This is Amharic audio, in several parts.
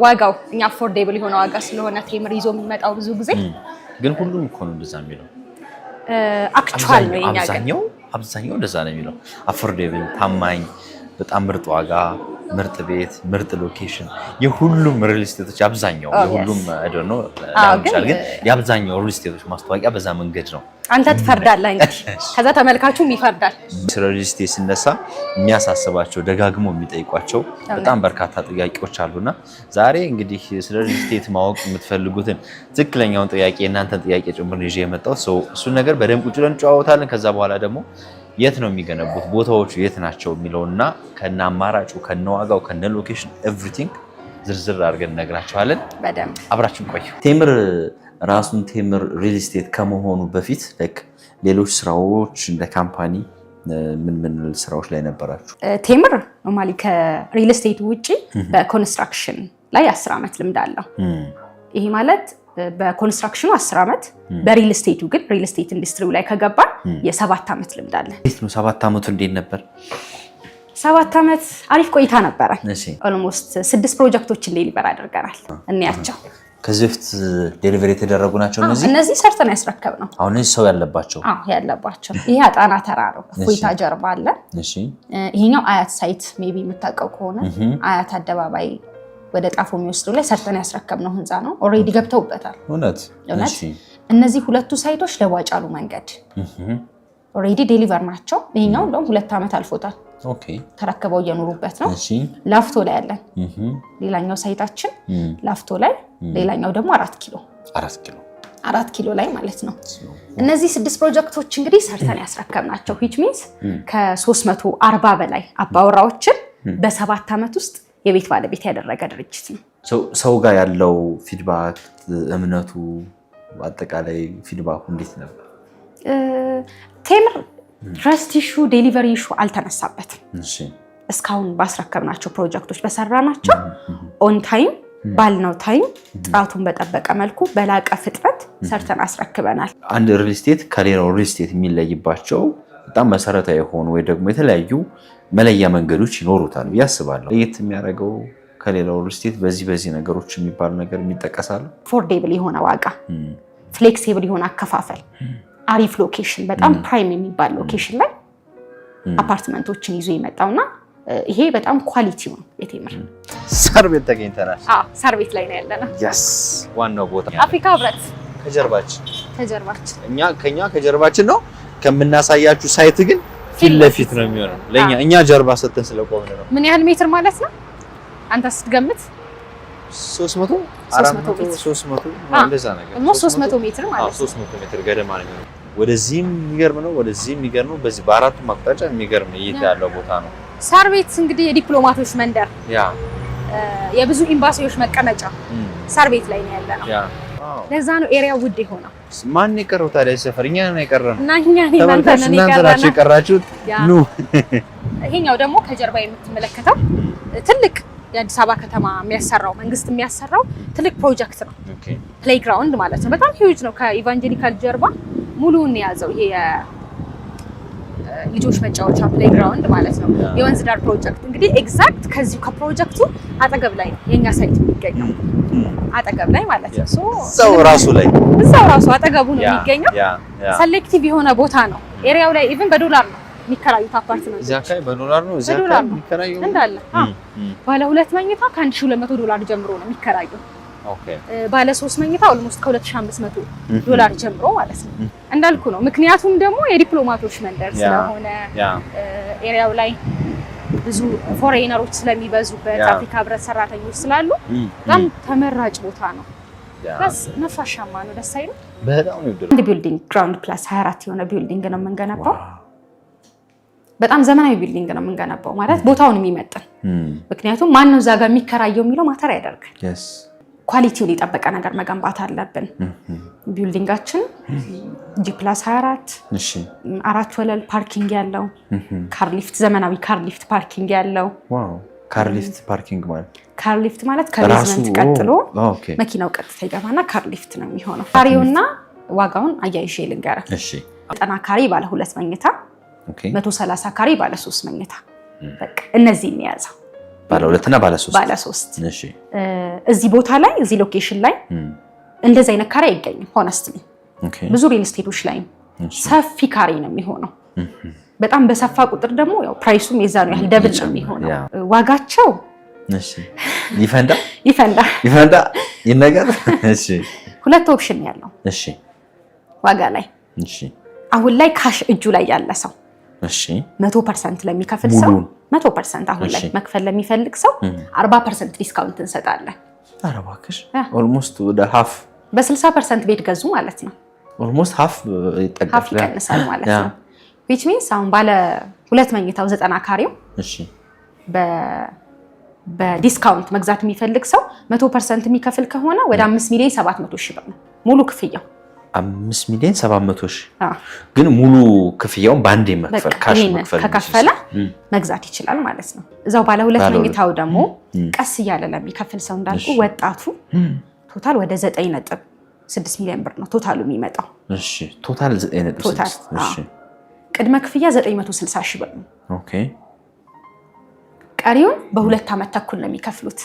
ዋጋው እኛ አፎርዴብል የሆነ ዋጋ ስለሆነ ቴምር ይዞ የሚመጣው ብዙ ጊዜ ግን ሁሉም እኮ ነው እንደዛ የሚለው አክቹዋሊ ነው የኛ አብዛኛው እንደዛ ነው የሚለው አፎርዴብል ታማኝ በጣም ምርጥ ዋጋ ምርጥ ቤት ምርጥ ሎኬሽን የሁሉም ሪል ስቴቶች አብዛኛው የሁሉም አይደል ነው ለምሳሌ ግን የአብዛኛው ሪል ስቴቶች ማስተዋቂያ በዛ መንገድ ነው አንተ ትፈርዳለህ እንግዲህ ከዛ ተመልካቹም ይፈርዳል ስለ ሪል ስቴት ሲነሳ የሚያሳስባቸው ደጋግሞ የሚጠይቋቸው በጣም በርካታ ጥያቄዎች አሉና ዛሬ እንግዲህ ስለ ሪል ስቴት ማወቅ የምትፈልጉትን ትክክለኛውን ጥያቄ እናንተን ጥያቄ ጭምር ይዤ የመጣው እሱን ነገር በደንብ ቁጭ ብለን እንጨዋወታለን ከዛ በኋላ ደግሞ የት ነው የሚገነቡት ቦታዎቹ የት ናቸው የሚለውና ከነ አማራጩ ከነ ዋጋው ከነ ሎኬሽን ኤቭሪቲንግ ዝርዝር አድርገን እነግራችኋለን በደንብ አብራችን ቆዩ ቴምር ራሱን ቴምር ሪል ስቴት ከመሆኑ በፊት ሌሎች ስራዎች እንደ ካምፓኒ ምን ስራዎች ላይ ነበራችሁ ቴምር ኖርማሊ ከሪል ስቴት ውጪ በኮንስትራክሽን ላይ 10 ዓመት ልምድ አለው ይሄ ማለት በኮንስትራክሽኑ 10 ዓመት በሪል ስቴቱ ግን ሪል ስቴት ኢንዱስትሪው ላይ ከገባ የ7 ዓመት ልምድ አለ እንዴት ነው 7 ዓመቱ እንዴት ነበር 7 ዓመት አሪፍ ቆይታ ነበረ ኦልሞስት 6 ፕሮጀክቶችን ዴሊቨር አድርገናል እንያቸው ከዚህ በፊት ዴሊቨሪ የተደረጉ ናቸው እነዚህ ሰርተን ያስረከብነው አሁን እነዚህ ሰው ያለባቸው ያለባቸው ይሄ አጣና ተራ ነው ፎይታ ጀርባ አለ ይሄኛው አያት ሳይት ሜቢ የምታውቀው ከሆነ አያት አደባባይ ወደ ጣፎ የሚወስደው ላይ ሰርተን ያስረከብነው ህንፃ ነው ኦሬዲ ገብተውበታል እውነት እነዚህ ሁለቱ ሳይቶች ለዋጫሉ መንገድ ኦሬዲ ዴሊቨር ናቸው ይሄኛው እንደውም 2 ዓመት አልፎታል ተረከበው እየኖሩበት ነው ላፍቶ ላይ ያለን ሌላኛው ሳይታችን ላፍቶ ላይ ሌላኛው ደግሞ 4 ኪሎ ላይ ማለት ነው እነዚህ 6 ፕሮጀክቶች እንግዲህ ሰርተን ያስረከብናቸው which means ከ340 በላይ አባወራዎችን በ7 ዓመት ውስጥ የቤት ባለቤት ያደረገ ድርጅት ነው ሰው ጋር ያለው ፊድባክ እምነቱ አጠቃላይ ፊድባኩ እንዴት ነበር ቴምር ትረስት ኢሹ ዴሊቨሪ ኢሹ አልተነሳበትም እስካሁን ባስረከብናቸው ፕሮጀክቶች በሰራናቸው ኦን ታይም ባልነው ታይም ጥራቱን በጠበቀ መልኩ በላቀ ፍጥነት ሰርተን አስረክበናል አንድ ሪል ስቴት ከሌላው ሪል ስቴት የሚለይባቸው በጣም መሰረታዊ የሆኑ ወይ ደግሞ የተለያዩ መለያ መንገዶች ይኖሩታል ያስባለሁ ለየት የሚያደርገው ከሌላው ሪል ስቴት በዚህ ነገሮች የሚባል ነገር የሚጠቀሳሉ አፎርዴብል የሆነ ዋጋ ፍሌክሲብል የሆነ አከፋፈል አሪፍ ሎኬሽን በጣም ፕራይም የሚባል ሎኬሽን ላይ አፓርትመንቶችን ይዞ ይመጣውና ይሄ በጣም ኳሊቲው ነው የቴምር ሳር ቤት ተገኝተናል ሳር ቤት ላይ ነው ያለነው yes ዋናው ቦታ አፍሪካ ህብረት ከጀርባችን ከኛ ከጀርባችን ነው ከምናሳያችሁ ሳይት ግን ፊት ለፊት ነው የሚሆነው እኛ ጀርባ ሰተን ስለቆምን ነው ምን ያህል ሜትር ማለት ነው አንተ ስትገምት 300 400 እንደዛ ነገር 300 ሜትር ማለት ነው 300 ሜትር ገደማ ነው ወደዚህም የሚገርም ነው ወደዚህም የሚገርም ነው በዚህ በአራቱ አቅጣጫ የሚገርም እይታ ያለው ቦታ ነው ሳር ቤት እንግዲህ የዲፕሎማቶች መንደር የብዙ ኤምባሲዎች መቀመጫ ሳር ቤት ላይ ነው ያለነው ለዛ ነው ኤሪያው ውድ የሆነው ማን የቀረው ታዲያ ሰፈር እኛ ነን የቀረነው እና እኛ ነን የቀራችሁት ኑ ይሄኛው ደግሞ ከጀርባ የምትመለከተው ትልቅ የአዲስ አበባ ከተማ የሚያሰራው መንግስት የሚያሰራው ትልቅ ፕሮጀክት ነው ፕሌይግራውንድ ማለት ነው በጣም ሂውጅ ነው ከኢቫንጀሊካል ጀርባ ሙሉውን ያዘው ይሄ ልጆች መጫወቻ ፕሌይግራውንድ ማለት ነው የወንዝ ዳር ፕሮጀክት እንግዲህ ኤግዛክት ከዚህ ከፕሮጀክቱ አጠገብ ላይ የኛ ሳይት የሚገኘው አጠገብ ላይ ማለት ነው ሰው ራሱ አጠገቡ ነው የሚገኘው ሴሌክቲቭ የሆነ ቦታ ነው ኤሪያው ላይ ኢቭን በዶላር ነው የሚከራዩት አፓርትመንት እዚያ አካባቢ በዶላር ነው እዚያ አካባቢ የሚከራዩ እንዳለ ባለ 2 መኝታ $1200 ጀምሮ ነው የሚከራየው ባለ 3 መኝታ ኦልሞስት $2500 ጀምሮ ማለት ነው እንዳልኩ ነው ምክንያቱም ደግሞ የዲፕሎማቶች መንደር ስለሆነ ኤሪያው ላይ ብዙ ፎሬነሮች ስለሚበዙበት አፍሪካ ህብረት ሰራተኞች ስላሉ በጣም ተመራጭ ቦታ ነው በስ ነፋሻማ ነው ደስ አይልም በጣም ነው እንደ ቢልዲንግ ግራውንድ ፕላስ 24 የሆነ ቢልዲንግ ነው የምንገነባው በጣም ዘመናዊ ቢልዲንግ ነው የምንገነባው ማለት ቦታውን የሚመጥን ምክንያቱም ማን ነው እዛ ጋር የሚከራየው የሚለው ማተር ያደርጋል ኳሊቲውን የጠበቀ ነገር መገንባት አለብን ቢልዲንጋችን G+24 እሺ 4 ወለል ፓርኪንግ ያለው ካር ሊፍት ዘመናዊ ካር ሊፍት ፓርኪንግ ያለው ዋው ካር ሊፍት ፓርኪንግ ማለት ከቤዝመንት ቀጥሎ መኪናው ቀጥታ ይገባና ካር ሊፍት ነው የሚሆነው ካሬውና ዋጋውን አያይሼ ልንገር እሺ 90 ካሬ ባለ 2 መኝታ 130 ካሬ ባለ 3 መኝታ በቃ እነዚህ ነው ያዘው ባለ 2 እና ባለ 3 ባለ 3 እሺ እዚህ ቦታ ላይ እዚህ ሎኬሽን ላይ እንደዚህ አይነት ካሬ አይገኝም ሆነስትሊ ብዙ ሪል ስቴቶች ላይ ሰፊ ካሬ ነው የሚሆነው በጣም በሰፋ ቁጥር ደግሞ ያው ፕራይሱም የዛኑ ያህል ደብል ነው የሚሆነው ዋጋቸው እሺ ይፈንዳ ይነገር እሺ ሁለት ኦፕሽን ያለው እሺ ዋጋ ላይ እሺ አሁን ላይ ካሽ እጁ ላይ ያለ ሰው እሺ 100% ለሚከፍል ሰው 100% አሁን ላይ መክፈል ለሚፈልግ ሰው 40% ዲስካውንት እንሰጣለን ኧረ እባክሽ ኦልሞስት ወደ half በ60% ቤት ገዙ ማለት ነው ኦልሞስት half ይቀንሳል ማለት ነው which means አሁን ባለ 2 መኝታው 90 ካሬው እሺ በዲስካውንት መግዛት የሚፈልግ ሰው 100% የሚከፍል ከሆነ ወደ 5,700,000 ብር ነው ሙሉ ክፍያው 5,700,000 ግን ሙሉ ክፍያውን ባንዴ መክፈል ካሽ መክፈል ከከፈለ መግዛት ይችላል ማለት ነው እዛው ባለ 2 መኝታው ደግሞ ቀስ እያለ ለሚከፍል ሰው እንዳልኩ ወጣቱ ቶታል ወደ 9.6 ሚሊዮን ብር ነው ቶታሉ የሚመጣው እሺ ቶታል 9.6 እሺ ቅድመ ክፍያ 960,000 ብር ነው ኦኬ ቀሪውን በ2 ዓመት ተኩል ነው የሚከፍሉት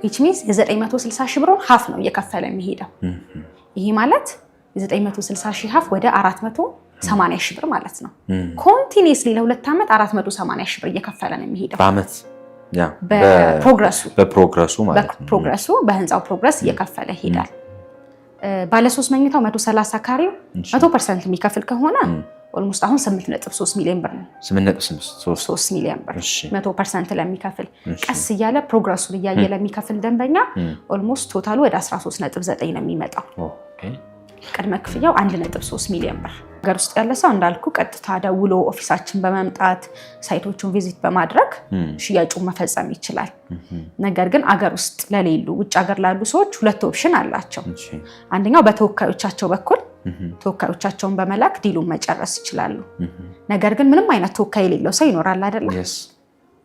which means የ960,000 ብሩን half ነው እየከፈለ የሚሄደው ይሄ ማለት የ960,000 half ወደ 480,000 ብር ማለት ነው ኮንቲኒየስሊ ለ2 ዓመት 480,000 ብር እየከፈለ ነው የሚሄደው በአመት ያ በፕሮግረሱ ማለት ነው በፕሮግረሱ በህንጻው ፕሮግረስ እየከፈለ ይሄዳል ባለ 3 መኝታው 130 ካሬው 100% የሚከፍል ከሆነ ኦልሞስት አሁን 8.3 ሚሊዮን ብር ነው 8.3 ሚሊዮን ብር 100% ለሚከፍል ቀስ እያለ ፕሮግረሱን እያየ ለሚከፍል ደንበኛ ኦልሞስት ቶታሉ ወደ 13.9 ነው የሚመጣው ቅድመ ክፍያው 1.3 ሚሊዮን ብር ሀገር ውስጥ ያለ ሰው እንዳልኩ ቀጥታ ደውሎ ኦፊሳችን በመምጣት ሳይቶቹን ቪዚት በማድረግ ሽያጩን መፈጸም ይችላል ነገር ግን አገር ውስጥ ለሌሉ ውጭ ሀገር ላሉ ሰዎች ሁለት ኦፕሽን አላቸው አንደኛው በተወካዮቻቸው በኩል ተወካዮቻቸውን በመላክ ዲሉን መጨረስ ይችላሉ ነገር ግን ምንም አይነት ተወካይ የሌለው ሰው ይኖራል አይደል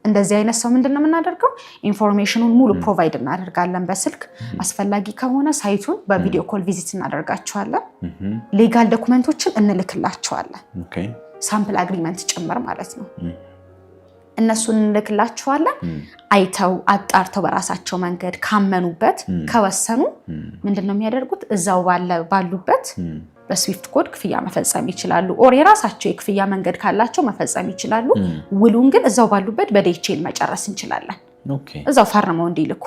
እንደዚህ አይነት ሰው ምንድነው የምናደርገው ኢንፎርሜሽኑን ሙሉ ፕሮቫይድ እናደርጋለን በስልክ አስፈላጊ ከሆነ ሳይቱን በቪዲዮ ኮል ቪዚት እናደርጋቸዋለን ሌጋል ዶክመንቶችን እንልክላቸዋለን ሳምፕል አግሪመንት ጭምር ማለት ነው እነሱን እንልክላቸዋለን አይተው አጣርተው በራሳቸው መንገድ ካመኑበት ከወሰኑ ምንድነው የሚያደርጉት እዛው ባሉበት በስዊፍት ኮድ ክፍያ መፈጸም ይችላሉ ኦር የራሳቸው የክፍያ መንገድ ካላቸው መፈጸም ይችላሉ ውሉን ግን እዛው ባሉበት በዲኤችኤል መጨረስ እንችላለን እዛው ፈርመው እንዲልኩ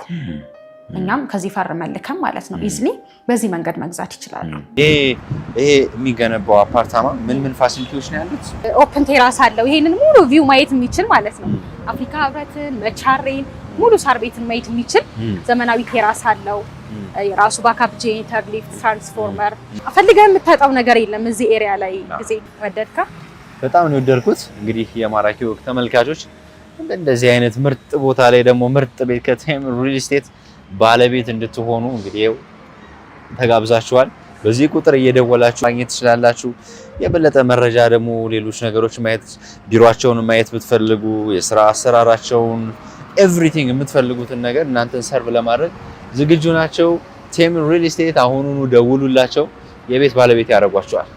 እኛም ከዚህ ፈርመን ልከን ማለት ነው ኢዝሊ በዚህ መንገድ መግዛት ይችላሉ ይሄ የሚገነባው አፓርታማ ምን ፋሲሊቲዎች ነው ያሉት ኦፕን ቴራስ አለው ይሄንን ሙሉ ቪው ማየት የሚችል ማለት ነው አፍሪካ ህብረትን መቻሬን ሙሉ ሳር ቤትን ማየት የሚችል ዘመናዊ ቴራስ አለው የራሱ ባካፕ ጄኔሬተር ሊፍት ትራንስፎርመር አፈልገህ የምታጣው ነገር የለም እዚህ ኤሪያ ላይ ጊዜ ወደድካ በጣም ነው ወደድኩት እንግዲህ የማራኪ ወቅ ተመልካቾች እንደዚህ አይነት ምርጥ ቦታ ላይ ደግሞ ምርጥ ቤት ከቴምር ሪል ስቴት ባለቤት እንድትሆኑ እንግዲህ ተጋብዛችኋል በዚህ ቁጥር እየደወላችሁ ማግኘት ትችላላችሁ የበለጠ መረጃ ደግሞ ሌሎች ነገሮች ማየት ቢሮአቸውን ማየት ብትፈልጉ የሥራ አሰራራቸውን ኤቭሪቲንግ የምትፈልጉትን ነገር እናንተን ሰርቭ ለማድረግ ዝግጁ ናቸው ቴምር ሪል ስቴት አሁኑኑ ደውሉላቸው የቤት ባለቤት ያደርጓቸዋል